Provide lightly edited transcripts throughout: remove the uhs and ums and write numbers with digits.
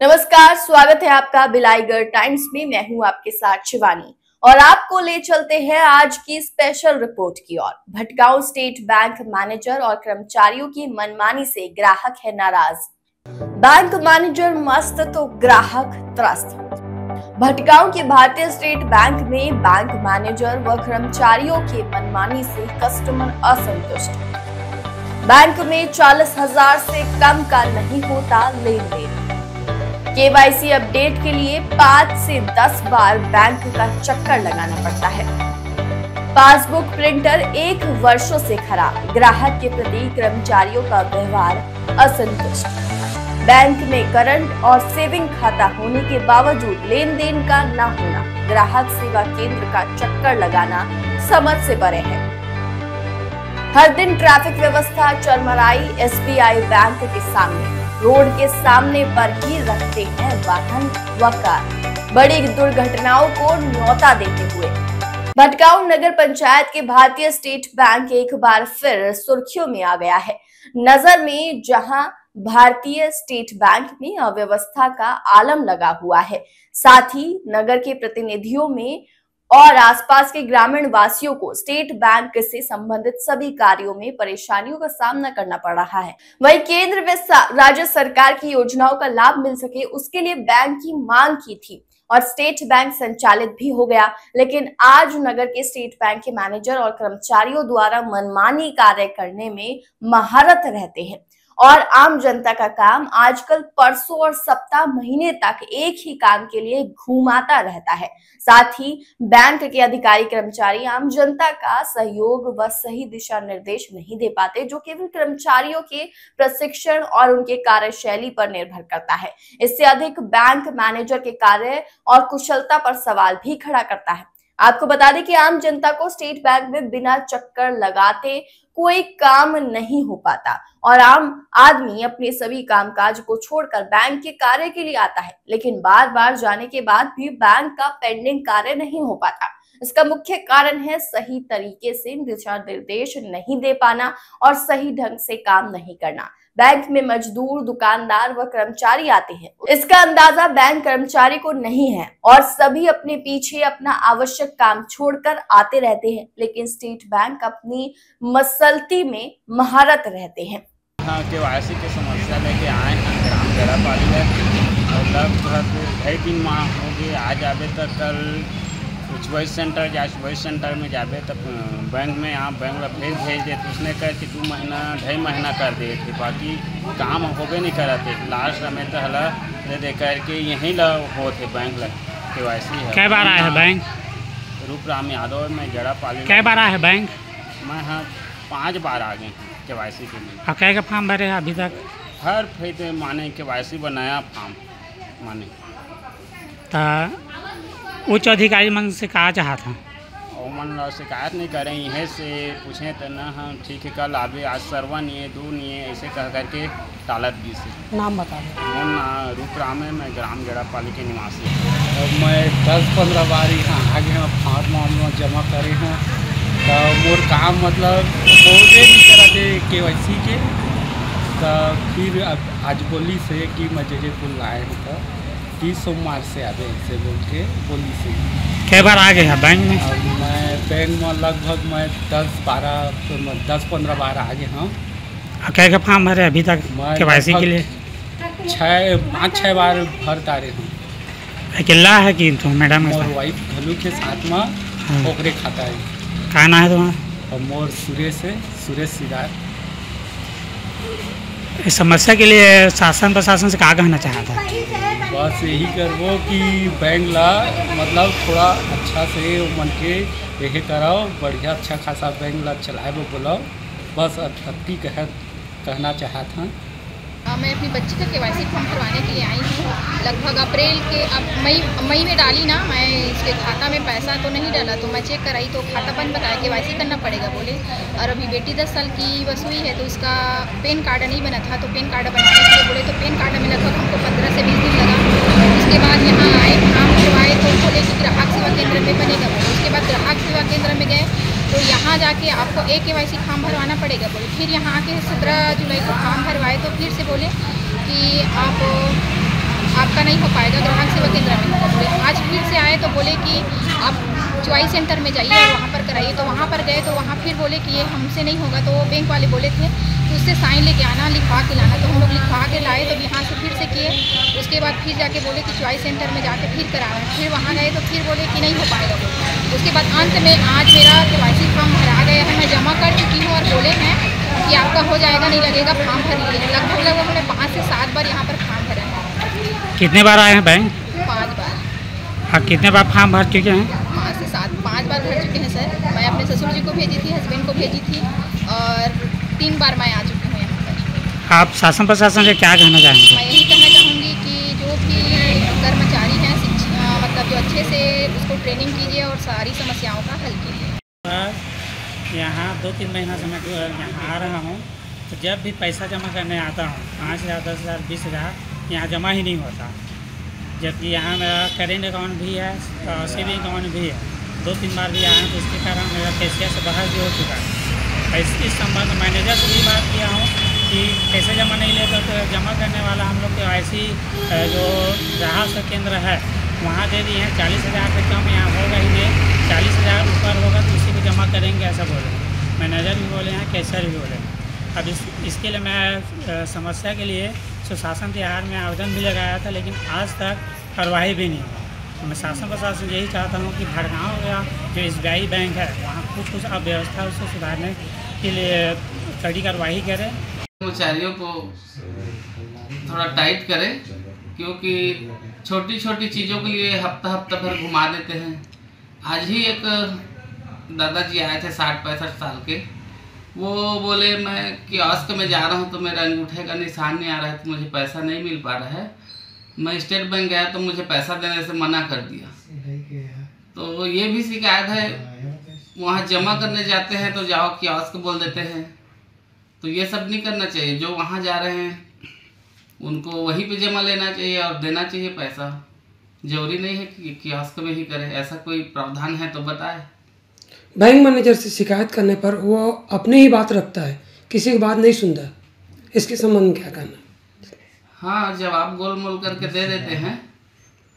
नमस्कार, स्वागत है आपका बिलाईगढ़ टाइम्स में। मैं हूं आपके साथ शिवानी और आपको ले चलते हैं आज की स्पेशल रिपोर्ट की ओर। भटगांव स्टेट बैंक मैनेजर और कर्मचारियों की मनमानी से ग्राहक है नाराज। बैंक मैनेजर मस्त तो ग्राहक त्रस्त। भटगांव के भारतीय स्टेट बैंक में बैंक मैनेजर व कर्मचारियों की मनमानी से कस्टमर असंतुष्ट। बैंक में 40,000 से कम का नहीं होता लेन देन। केवाईसी अपडेट के लिए 5 से 10 बार बैंक का चक्कर लगाना पड़ता है। पासबुक प्रिंटर 1 वर्षों से खराब। ग्राहक के प्रति कर्मचारियों का व्यवहार असंतुष्ट। बैंक में करंट और सेविंग खाता होने के बावजूद लेन देन का न होना। ग्राहक सेवा केंद्र का चक्कर लगाना समझ से परे है। हर दिन ट्रैफिक व्यवस्था चरमराई। एसबीआई बैंक के सामने रोड के सामने पर ही रखते हैं वाहन व कार। बड़ी दुर्घटनाओं को न्योता देते हुए भटगांव नगर पंचायत के भारतीय स्टेट बैंक एक बार फिर सुर्खियों में आ गया है। नजर में जहां भारतीय स्टेट बैंक में अव्यवस्था का आलम लगा हुआ है, साथ ही नगर के प्रतिनिधियों में और आसपास के ग्रामीण वासियों को स्टेट बैंक से संबंधित सभी कार्यों में परेशानियों का सामना करना पड़ रहा है। वहीं केंद्र व राज्य सरकार की योजनाओं का लाभ मिल सके, उसके लिए बैंक की मांग की थी और स्टेट बैंक संचालित भी हो गया। लेकिन आज नगर के स्टेट बैंक के मैनेजर और कर्मचारियों द्वारा मनमानी कार्य करने में महारत रहते हैं और आम जनता का काम आजकल परसों और सप्ताह महीने तक एक ही काम के लिए घुमाता रहता है। साथ ही बैंक के अधिकारी कर्मचारी आम जनता का सहयोग व सही दिशा निर्देश नहीं दे पाते, जो केवल कर्मचारियों के प्रशिक्षण और उनके कार्यशैली पर निर्भर करता है। इससे अधिक बैंक मैनेजर के कार्य और कुशलता पर सवाल भी खड़ा करता है। आपको बता दें कि आम जनता को स्टेट बैंक में बिना चक्कर लगाते कोई काम नहीं हो पाता और आम आदमी अपने सभी कामकाज को छोड़कर बैंक के कार्य के लिए आता है, लेकिन बार बार जाने के बाद भी बैंक का पेंडिंग कार्य नहीं हो पाता। इसका मुख्य कारण है सही तरीके से दिशा निर्देश नहीं दे पाना और सही ढंग से काम नहीं करना। बैंक में मजदूर, दुकानदार व कर्मचारी आते हैं, इसका अंदाजा बैंक कर्मचारी को नहीं है और सभी अपने पीछे अपना आवश्यक काम छोड़कर आते रहते हैं, लेकिन स्टेट बैंक अपनी मसलती में महारत रहते हैं। हाँ, केवाईसी की समस्या लेके आए हैं ग्राम गड़ापाली में और लगभग 2.5-3 माह हो गए। आज आवे तक कल वॉइस सेंटर में जाबे तब बैंक में यहाँ बैंक में फिर भेज देते। उसने कह कि 2.5 महीना कर देते, बाकी काम होबे नहीं करते। लास्ट में तो हला दे करके यहीं ला होते बैंक ला केवाईसी है। कै बार आया है बैंक? रूपराम यादव में गड़ापाली। कै बार आया है बैंक? मैं हाँ 5 बार आ गए केवाईसी के लिए। और कै का फॉर्म भरे हैं अभी तक? हर फेते माने केवाईसी बनाया फॉर्म माने तो उच्च अधिकारी मन से कहा चाहा था और मन शिकायत नहीं करें, यहीं से पूछें तो ना हम ठीक है कल आवे, आज सरवा नहीं है, दूर नहीं है, ऐसे कह करके टालत भी से। नाम बता दें। रूपराम है, मैं ग्राम गड़ापाली के निवासी। और मैं 10-15 बार यहाँ आगे फॉर्म जमा करे हैं तो मोर काम मतलब होते नहीं करते केवाईसी के। तो फिर आज बोली से कि मैं जे कुल लाए हैं तो कि सोमवार से आवे से बोल के बोली से। कै बार आ गए हैं बैंक में? और मैं बैंक में लगभग मैं 10-15 बार आ गए हाँ। और कै का फॉर्म भरे अभी तक केवाईसी के लिए? 5-6 बार भर तारे हूँ। अकेला है कि तो मैडम मोर वाइफ घलू के साथ में ओकरे खाता है। कहाँ ना है तुम्हारा? और मोर सुरेश सिदार। इस समस्या के लिए शासन प्रशासन से क्या कहना चाहा था? बस यही करबो कि बैंक ला मतलब थोड़ा अच्छा से मन के यही कराओ, बढ़िया अच्छा खासा बैंक ला चलाए बोलो, बस अति कहना चाहा था। मैं अपनी बच्ची का केवाईसी फॉर्म भरवाने के लिए आई हूँ। लगभग अप्रैल के अब मई में डाली ना, मैं इसके खाता में पैसा तो नहीं डाला, तो मैं चेक कराई तो खाता बंद बताया, केवाईसी करना पड़ेगा बोले। और अभी बेटी 10 साल की बस हुई है तो इसका पैन कार्ड नहीं बना था, तो पैन कार्ड बनवाने के लिए बोले, तो पैन कार्ड में लगभग हमको 15 से 20 दिन लगा। उसके बाद यहाँ आए, फॉर्म भरवाए तो बोले कि ग्राहक सेवा केंद्र में बनेगा बोले। उसके बाद ग्राहक सेवा केंद्र में गए तो यहाँ जाके आपको केवाईसी फॉर्म भरवाना पड़ेगा बोले। फिर यहाँ आके 17 जुलाई को फॉर्म भरवाए तो फिर से बोले कि आप आपका नहीं हो पाएगा, ग्राहक सेवा केंद्र में होगा बोले। आज फिर से आए तो बोले कि आप चॉइस सेंटर में जाइए और वहाँ पर कराइए। तो वहाँ पर गए तो वहाँ फिर बोले कि ये हमसे नहीं होगा। तो वो बैंक वाले बोले थे कि उससे साइन लेके आना, लिखवा के लाना। तो हम लोग लिखवा के लाए, तो यहाँ से फिर से किए। उसके बाद फिर जाके बोले कि चॉइस सेंटर में जाके फिर कराना। फिर वहाँ गए तो फिर बोले कि नहीं हो पाएगा बोले। उसके बाद अंत में आज मेरा KYC फॉर्म भरा गया है, मैं जमा कर चुकी हूँ और बोले हैं कि आपका हो जाएगा, नहीं लगेगा, फॉर्म भर लीजिए। लगभग हमने 5 से 7 बार यहाँ पर फॉर्म भरा है। कितने बार आए हैं बैंक? 5 बार। हाँ, कितने बार फॉर्म भर चुके हैं? 5 से 7, 5 बार भर चुके हैं सर। मैं अपने ससुर जी को भेजी थी, हस्बैंड को भेजी थी और 3 बार मैं आ चुकी हूँ यहाँ पर। आप शासन प्रशासन से क्या कहना चाहेंगे? मैं यही कहना चाहूँगी कि जो भी कर्मचारी हैं मतलब जो अच्छे से उसको ट्रेनिंग कीजिए और सारी समस्याओं का हल कीजिए। यहाँ 2-3 महीना से मैं यहाँ आ रहा हूँ, तो जब भी पैसा जमा करने आता हूँ 5,000, 10,000, 20,000 यहाँ जमा ही नहीं होता। जबकि यहाँ मेरा करेंट अकाउंट भी है और सेविंग अकाउंट भी है। 2-3 बार भी आया, तो इसके कारण मेरा कैशियर से बहस भी हो चुका है। इस संबंध मैनेजर से भी बात किया हूँ कि पैसे जमा नहीं लेता तो जमा करने वाला हम लोग KYC जो ग्राहक केंद्र है वहाँ दे दिए हैं। 40,000 से कम यहाँ होगा ही नहीं, 40,000 ऊपर होगा तो उसी को जमा करेंगे, ऐसा बोले। मैनेजर भी बोले हैं, कैशियर भी बोले हैं। अब इसके लिए मैं समस्या के लिए सुशासन तिहार में आवेदन भी लगाया था, लेकिन आज तक कार्रवाई भी नहीं हुई। मैं शासन प्रशासन यही चाहता हूँ कि भड़गांव या जो SBI बैंक है वहाँ कुछ अव्यवस्था उसको सुधारने के लिए कड़ी कार्रवाई करें। कर्मचारियों को थोड़ा टाइट करें, क्योंकि छोटी छोटी चीज़ों के लिए हफ्ता भर घुमा देते हैं। आज ही एक दादाजी आए थे 60-65 साल के, वो बोले मैं कियोस्क में जा रहा हूँ तो मेरा अंगूठे का निशान नहीं आ रहा है, तो मुझे पैसा नहीं मिल पा रहा है। मैं स्टेट बैंक गया तो मुझे पैसा देने से मना कर दिया। तो ये भी शिकायत है, वहाँ जमा करने जाते हैं तो जाओ कियोस्क बोल देते हैं। तो ये सब नहीं करना चाहिए। जो वहाँ जा रहे हैं उनको वहीं पे जमा लेना चाहिए और देना चाहिए पैसा। जरूरी नहीं है कि कियोस्क में ही करें। ऐसा कोई प्रावधान है तो बताए। बैंक मैनेजर से शिकायत करने पर वो अपनी ही बात रखता है, किसी की बात नहीं सुनता। इसके संबंध में क्या कहना? हाँ, जवाब गोल मोल करके दे देते हैं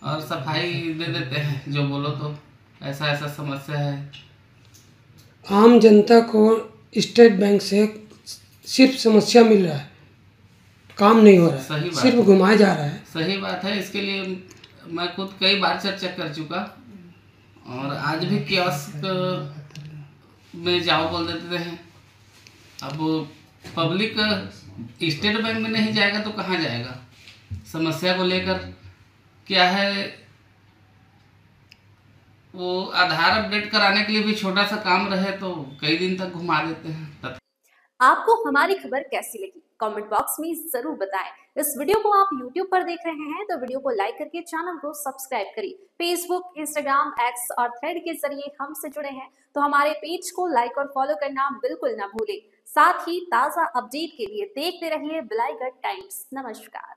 और सफाई दे देते हैं, जो बोलो तो ऐसा ऐसा समस्या है। आम जनता को स्टेट बैंक से सिर्फ समस्या मिल रहा है, काम नहीं हो रहा है, सिर्फ घुमाया जा रहा है। सही बात है। इसके लिए मैं खुद कई बार चर्चा कर चुका और आज भी कियोस्क में जाओ बोल देते हैं। अब पब्लिक स्टेट बैंक में नहीं जाएगा तो कहाँ जाएगा? समस्या को लेकर क्या है, वो आधार अपडेट कराने के लिए भी छोटा सा काम रहे तो कई दिन तक घुमा देते हैं। आपको हमारी खबर कैसी लगी कमेंट बॉक्स में जरूर बताएं। इस वीडियो को आप YouTube पर देख रहे हैं तो वीडियो को लाइक करके चैनल को सब्सक्राइब करिए। फेसबुक, इंस्टाग्राम, एक्स और थ्रेड के जरिए हमसे जुड़े हैं तो हमारे पेज को लाइक और फॉलो करना बिल्कुल ना भूलें। साथ ही ताजा अपडेट के लिए देखते रहिए बिलाईगढ़ टाइम्स। नमस्कार।